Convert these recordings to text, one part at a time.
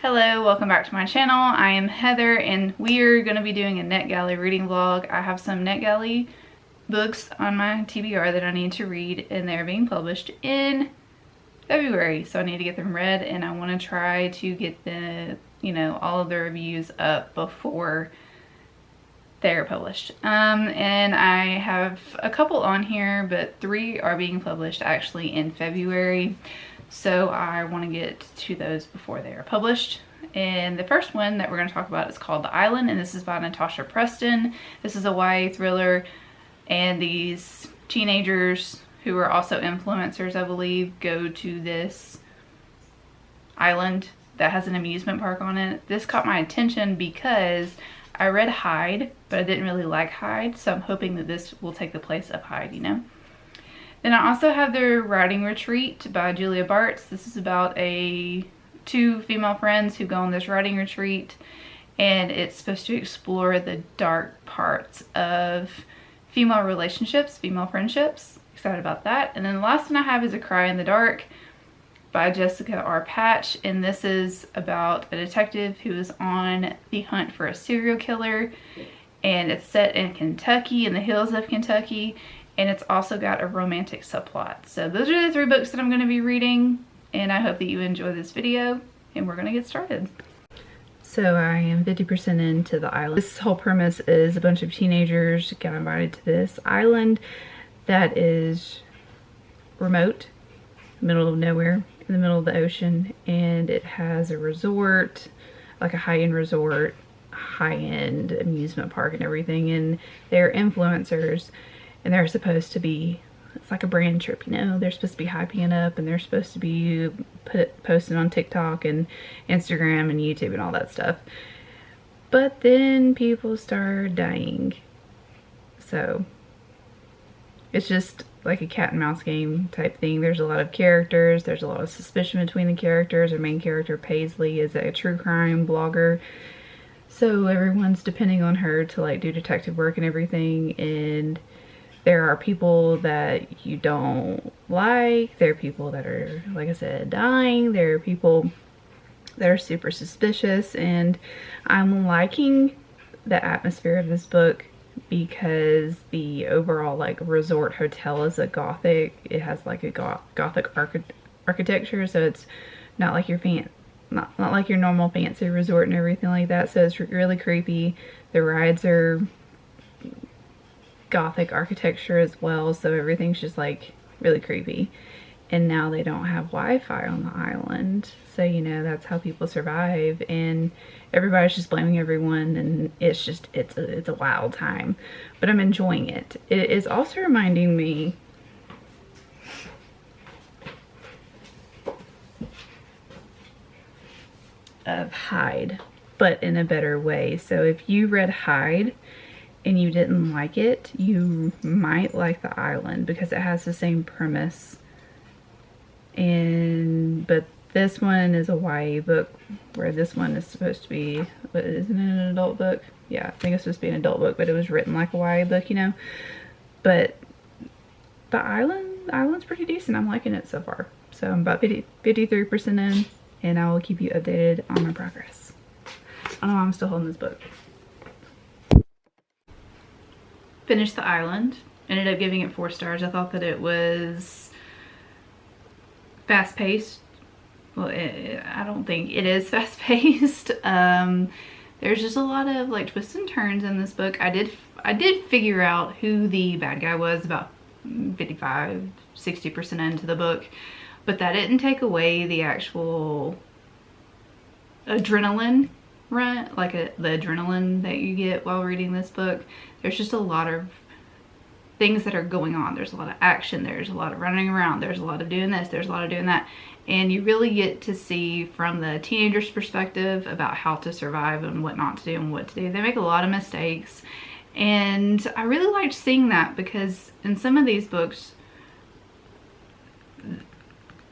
Hello, welcome back to my channel. I am Heather and we are going to be doing a NetGalley reading vlog. I have some NetGalley books on my TBR that I need to read and they're being published in February. So I need to get them read and I want to try to get the, all of the reviews up before they're published. And I have a couple on here, but 3 are being published actually in February. So I want to get to those before they are published. And the first one that we're going to talk about is called The Island, and this is by Natasha Preston. This is a YA thriller, and these teenagers who are also influencers, I believe, go to this island that has an amusement park on it. This caught my attention because I read Hyde, but I didn't really like Hyde, so I'm hoping that this will take the place of Hyde, Then I also have The Writing Retreat by Julia Bartz. This is about 2 female friends who go on this writing retreat, and it's supposed to explore the dark parts of female relationships, female friendships. Excited about that. And then the last one I have is A Cry in the Dark by Jessica R. Patch, and this is about a detective who is on the hunt for a serial killer, and it's set in Kentucky, in the hills of Kentucky. And it's also got a romantic subplot. So those are the 3 books that I'm going to be reading, and I hope that you enjoy this video, and we're going to get started. So I am 50% into The Island. This whole premise is a bunch of teenagers got invited to this island that is remote, middle of nowhere, in the middle of the ocean, and it has a resort, like a high-end resort, high-end amusement park and everything, and they're influencers. And they're supposed to be, it's like a brand trip, They're supposed to be hyping it up, and they're supposed to be posting on TikTok and Instagram and YouTube and all that stuff. But then people start dying. So it's just like a cat and mouse game type thing. There's a lot of characters. There's a lot of suspicion between the characters. Our main character, Paisley, is a true crime blogger. So everyone's depending on her to do detective work and everything. And there are people that you don't like. There are people that are, like I said, dying. There are people that are super suspicious. And I'm liking the atmosphere of this book because the overall resort hotel is a gothic. It has a gothic architecture, so it's not like your not like your normal fancy resort and everything like that. So it's really creepy. The rides are gothic architecture as well, so everything's just really creepy. And now they don't have Wi-Fi on the island, so that's how people survive, and everybody's just blaming everyone, and it's a wild time, but I'm enjoying it. It is also reminding me of Hyde, but in a better way. So if you read Hyde and you didn't like it, you might like The Island because it has the same premise. But this one is a YA book, where this one is supposed to be, isn't it an adult book? Yeah, I think it's supposed to be an adult book, but it was written like a YA book, But The Island's pretty decent. I'm liking it so far. So I'm about 53% in, and I will keep you updated on my progress. I don't know why I'm still holding this book. Finished The Island. Ended up giving it 4 stars. I thought that it was fast-paced. Well, I don't think it is fast-paced. There's just a lot of twists and turns in this book. I did figure out who the bad guy was about 55-60% into the book, but that didn't take away the actual adrenaline run, the adrenaline that you get while reading this book. There's just a lot of things that are going on. There's a lot of action. There's a lot of running around. There's a lot of doing this. There's a lot of doing that. And you really get to see from the teenager's perspective about how to survive and what not to do and what to do. They make a lot of mistakes. And I really liked seeing that because in some of these books,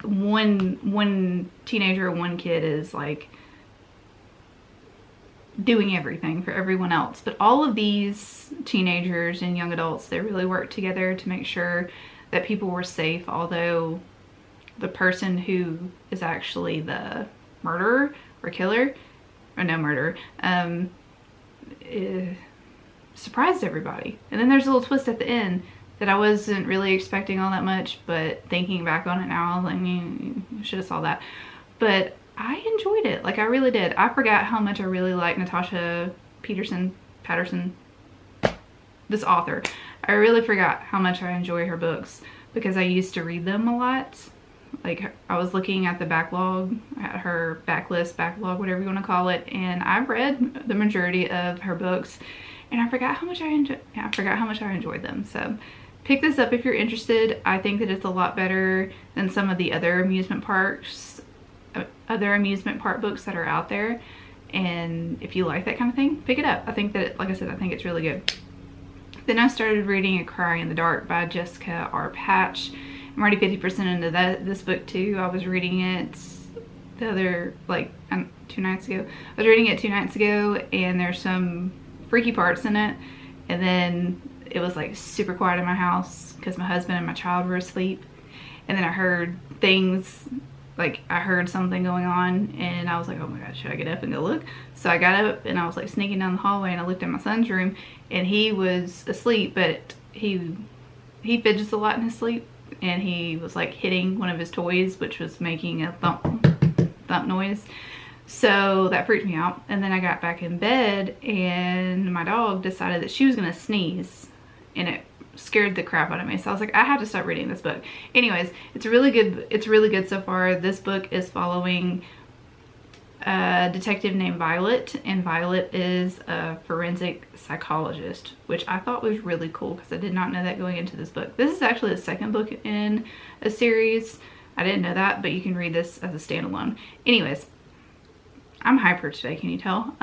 one teenager or one kid is doing everything for everyone else, but all of these teenagers and young adults, they really worked together to make sure that people were safe, although the person who is actually the murderer or killer, or no, murderer, surprised everybody. And then there's a little twist at the end that I wasn't really expecting all that much, but thinking back on it now, I was like, should have saw that. But I enjoyed it, like I really did. I forgot how much I really like Natasha Patterson, this author. I really forgot how much I enjoy her books because I used to read them a lot. Like I was looking at the backlog, at her backlog, whatever you want to call it, and I've read the majority of her books, and I forgot how much I enjoyed them. So pick this up if you're interested. I think that it's a lot better than some of the other amusement park books that are out there. And if you like that kind of thing, pick it up. I think that, like I said, I think it's really good. Then I started reading A Cry in the Dark by Jessica R. Patch. I'm already 50% into this book too. I was reading it the other, like 2 nights ago. I was reading it 2 nights ago, and there's some freaky parts in it. And then it was like super quiet in my house because my husband and my child were asleep. And then I heard things, like I heard something going on, and I was like, oh my god, should I get up and go look? So I got up and I was like sneaking down the hallway, and I looked in my son's room, and he was asleep, but he fidgets a lot in his sleep, and he was like hitting one of his toys, which was making a thump noise. So that freaked me out. And then I got back in bed, and my dog decided that she was gonna sneeze, and it scared the crap out of me. So I was like, I have to stop reading this book. Anyways, it's really good. It's really good so far. This book is following a detective named Violet, and Violet is a forensic psychologist, which I thought was really cool because I did not know that going into this book. This is actually the second book in a series. I didn't know that, but you can read this as a standalone. Anyways, I'm hyper today, can you tell?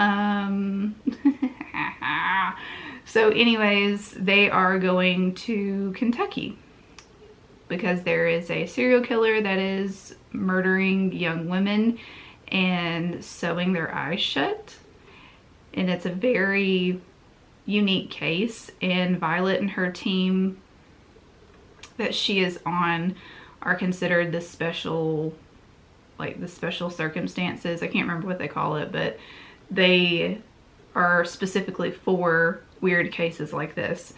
So anyways, they are going to Kentucky because there is a serial killer that is murdering young women and sewing their eyes shut. And it's a very unique case, and Violet and her team that she is on are considered the special, like the special circumstances. I can't remember what they call it, but they are specifically for weird cases like this.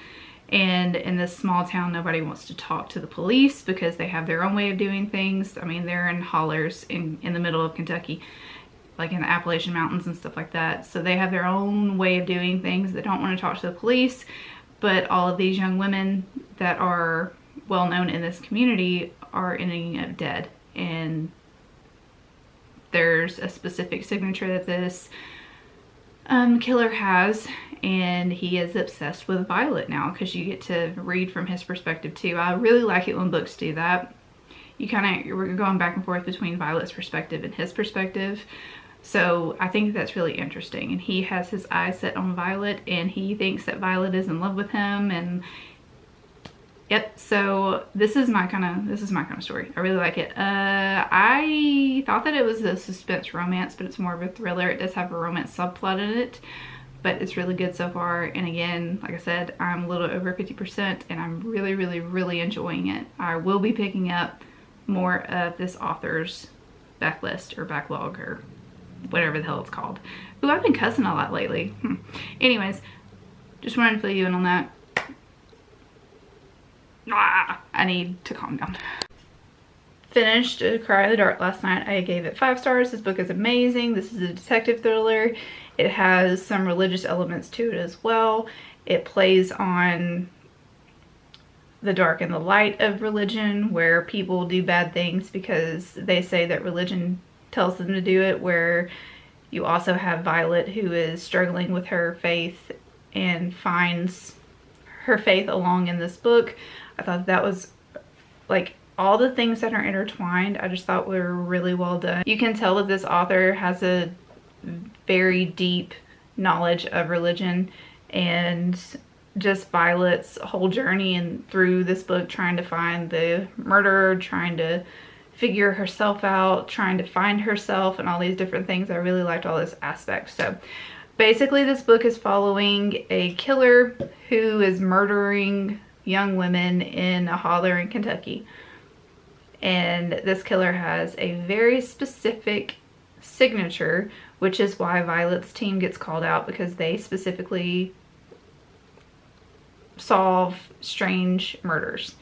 And in this small town, nobody wants to talk to the police because they have their own way of doing things. I mean, they're in hollers in the middle of Kentucky, like in the Appalachian Mountains and stuff like that. So they have their own way of doing things. They don't want to talk to the police, but all of these young women that are well known in this community are ending up dead. And there's a specific signature that this killer has, and he is obsessed with Violet now because you get to read from his perspective too. I really like it when books do that. We're going back and forth between Violet's perspective and his perspective. So I think that's really interesting. And he has his eyes set on Violet, and he thinks that Violet is in love with him. And yep, so this is my kind of story. I really like it. I thought that it was a suspense romance, but it's more of a thriller. It does have a romance subplot in it, but it's really good so far. And again, like I said, I'm a little over 50%, and I'm really, really, really enjoying it. I will be picking up more of this author's backlist or backlog or whatever the hell it's called. Ooh, I've been cussing a lot lately. Anyways, just wanted to fill you in on that. I need to calm down. Finished A Cry in the Dark last night. I gave it 5 stars. This book is amazing. This is a detective thriller. It has some religious elements to it as well. It plays on the dark and the light of religion, where people do bad things because they say that religion tells them to do it, where you also have Violet, who is struggling with her faith and finds her faith along in this book. I thought that was, like, all the things that are intertwined, I just thought were really well done. You can tell that this author has a very deep knowledge of religion, and just Violet's whole journey and through this book, trying to find the murderer, trying to figure herself out, trying to find herself, and all these different things. I really liked all those aspects. So basically this book is following a killer who is murdering young women in a holler in Kentucky. And this killer has a very specific signature, which is why Violet's team gets called out, because they specifically solve strange murders,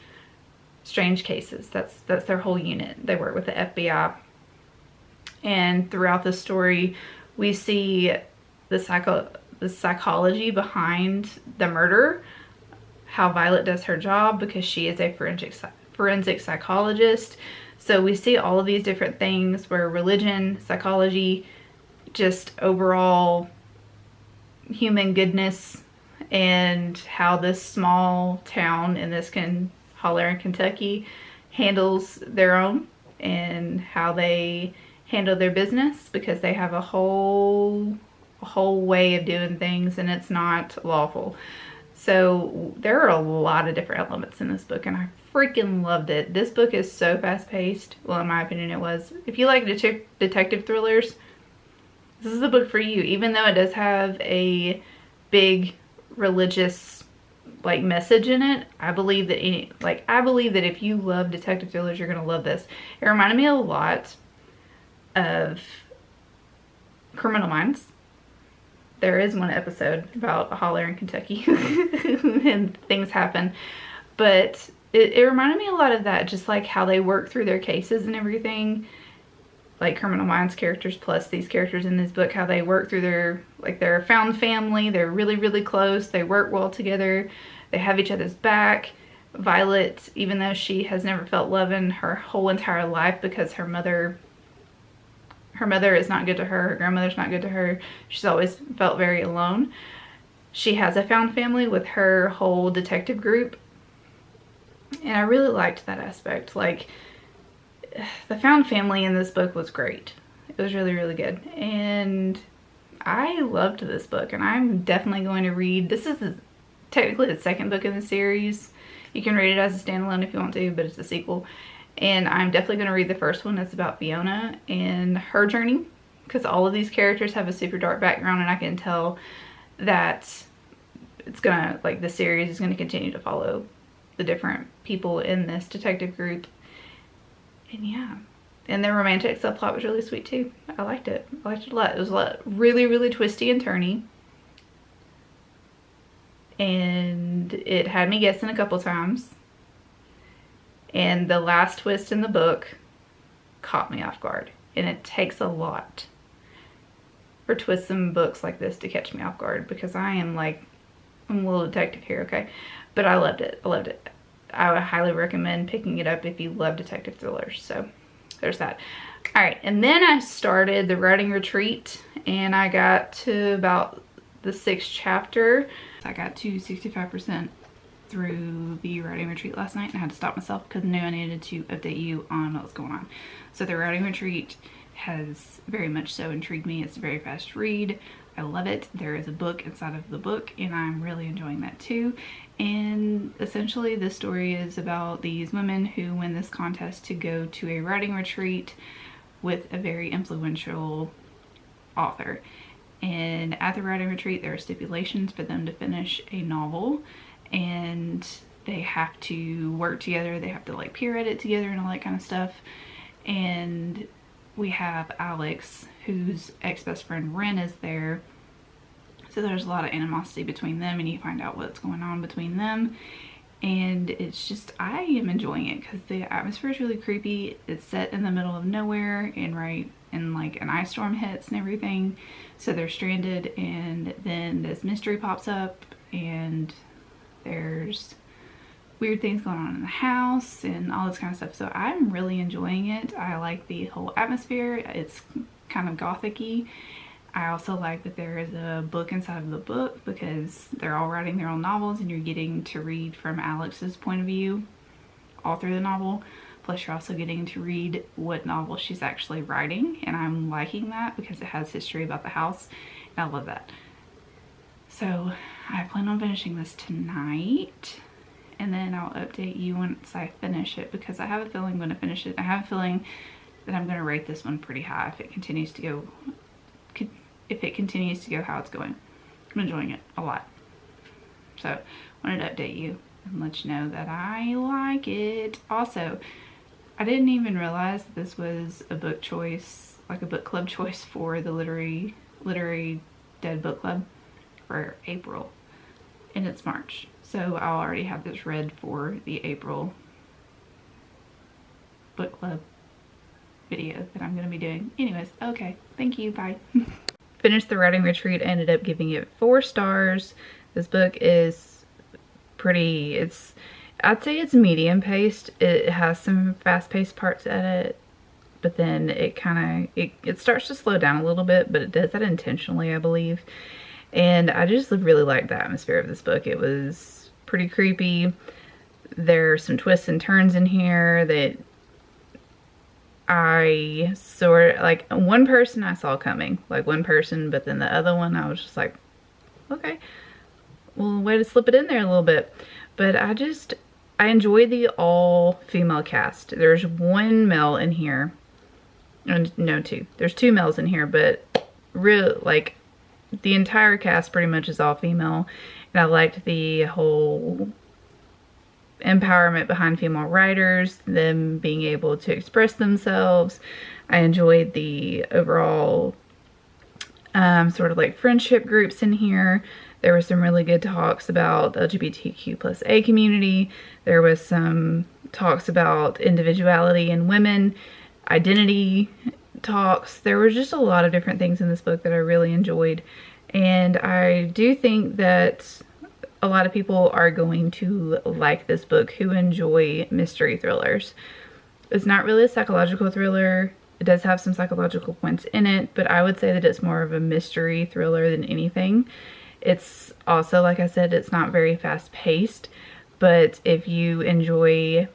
strange cases. That's their whole unit. They work with the FBI. And throughout the story, we see the psychology behind the murder, how Violet does her job because she is a forensic psychologist. So we see all of these different things where religion, psychology, just overall human goodness, and how this small town in this Holler in Kentucky handles their own, and how they handle their business, because they have a whole way of doing things and it's not lawful. So there are a lot of different elements in this book, and I freaking loved it. This book is so fast paced. Well, in my opinion it was. If you like detective thrillers, this is the book for you, even though it does have a big religious like message in it. I believe that if you love detective thrillers, you're gonna love this. It reminded me a lot of Criminal Minds. There is one episode about a holler in Kentucky and things happen, but it reminded me a lot of that, just like how they work through their cases and everything, like Criminal Minds characters plus these characters in this book, how they work through their found family. They're really, really close. They work well together. They have each other's back. Violet, even though she has never felt love in her whole entire life because her mother is not good to her grandmother's not good to her, she's always felt very alone. She has a found family with her whole detective group, and I really liked that aspect. Like, the found family in this book was great. It was really, really good, and I loved this book, and I'm definitely going to read. This is technically the second book in the series. You can read it as a standalone if you want to, but it's a sequel. And I'm definitely going to read the first one. It's about Fiona and her journey, because all of these characters have a super dark background, and I can tell that it's gonna, like, the series is going to continue to follow the different people in this detective group. And yeah, and their romantic subplot was really sweet too. I liked it. I liked it a lot. It was a lot, really, really twisty and turny, and it had me guessing a couple times. And the last twist in the book caught me off guard. And it takes a lot for twists in books like this to catch me off guard, because I'm a little detective here, okay? But I loved it. I loved it. I would highly recommend picking it up if you love detective thrillers. So there's that. All right, and then I started the writing retreat, and I got to about the 6th chapter. I got to 65% through the writing retreat last night, and I had to stop myself because I knew I needed to update you on what was going on. So the writing retreat has very much so intrigued me. It's a very fast read. I love it. There is a book inside of the book, and I'm really enjoying that too. And essentially the story is about these women who win this contest to go to a writing retreat with a very influential author. And at the writing retreat, there are stipulations for them to finish a novel, and they have to work together. They have to like peer edit together and all that kind of stuff. And we have Alex, whose ex-best friend Ren is there. So there's a lot of animosity between them, and you find out what's going on between them. And it's just, I am enjoying it because the atmosphere is really creepy. It's set in the middle of nowhere, and like an ice storm hits and everything. So they're stranded, and then this mystery pops up, and there's weird things going on in the house and all this kind of stuff. So I'm really enjoying it. I like the whole atmosphere. It's kind of gothic-y. I also like that there is a book inside of the book, because they're all writing their own novels, and you're getting to read from Alex's point of view all through the novel. Plus you're also getting to read what novel she's actually writing, and I'm liking that because it has history about the house, and I love that. So I plan on finishing this tonight, and then I'll update you once I finish it, because I have a feeling I'm going to finish it. I have a feeling that I'm going to rate this one pretty high if it continues to go how it's going. I'm enjoying it a lot. So I wanted to update you and let you know that I like it. Also, I didn't even realize that this was a book choice like a book club choice for the literary dead book club for April, and it's March, so I'll already have this read for the April book club video that I'm going to be doing. Anyways, okay, thank you, bye. Finished the writing retreat, ended up giving it 4 stars. This book is pretty, I'd say it's medium paced. It has some fast paced parts at it, but then it kind of, it starts to slow down a little bit, but it does that intentionally, I believe. And I just really liked the atmosphere of this book. It was pretty creepy. There's some twists and turns in here that I sort of, like, one person I saw coming, like one person, but then the other one I was just like, okay, well, way to slip it in there a little bit. But I enjoy the all female cast. There's one male in here, no, 2. There's 2 males in here, but real, like, the entire cast pretty much is all female. And I liked the whole empowerment behind female writers, them being able to express themselves. I enjoyed the overall sort of like friendship groups in here. There were some really good talks about the LGBTQ+A community. There was some talks about individuality in women, identity talks. There was just a lot of different things in this book that I really enjoyed. And I do think that a lot of people are going to like this book who enjoy mystery thrillers. It's not really a psychological thriller. It does have some psychological points in it, but I would say that it's more of a mystery thriller than anything. It's also, like I said, it's not very fast paced, but if you enjoy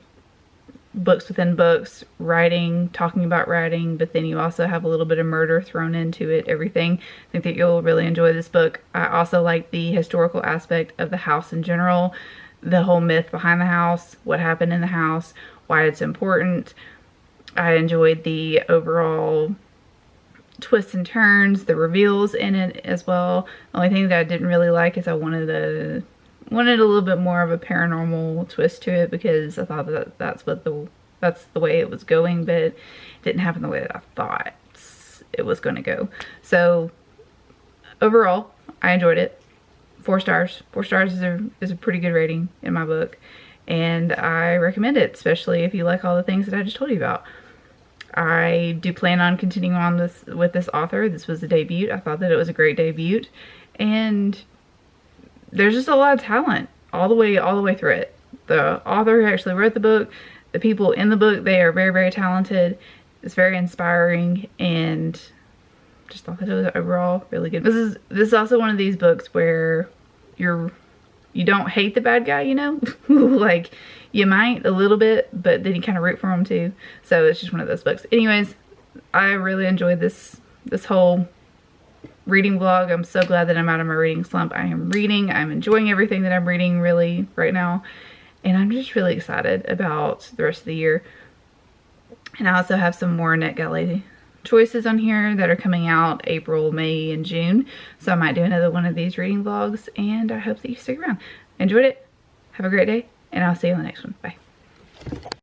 books within books, writing, talking about writing, but then you also have a little bit of murder thrown into it, everything, I think that you'll really enjoy this book. I also like the historical aspect of the house in general, the whole myth behind the house, what happened in the house, why it's important. I enjoyed the overall twists and turns, the reveals in it as well. The only thing that I didn't really like is I wanted a little bit more of a paranormal twist to it, because I thought that that's the way it was going, but it didn't happen the way that I thought it was going to go. So overall, I enjoyed it. 4 stars. 4 stars is a pretty good rating in my book, and I recommend it, especially if you like all the things that I just told you about. I do plan on continuing on with this author. This was a debut. I thought that it was a great debut, and there's just a lot of talent all the way through it. The author who actually wrote the book, the people in the book, they are very, very talented. It's very inspiring, and just thought that it was overall really good. This is also one of these books where you don't hate the bad guy, you know? Like, you might a little bit, but then you kind of root for him too. So it's just one of those books. Anyways, I really enjoyed this whole reading vlog. I'm so glad that I'm out of my reading slump. I am reading. I'm enjoying everything that I'm reading really right now. And I'm just really excited about the rest of the year. And I also have some more NetGalley choices on here that are coming out April, May, and June. So I might do another one of these reading vlogs, and I hope that you stick around. Enjoyed it. Have a great day, and I'll see you in the next one. Bye.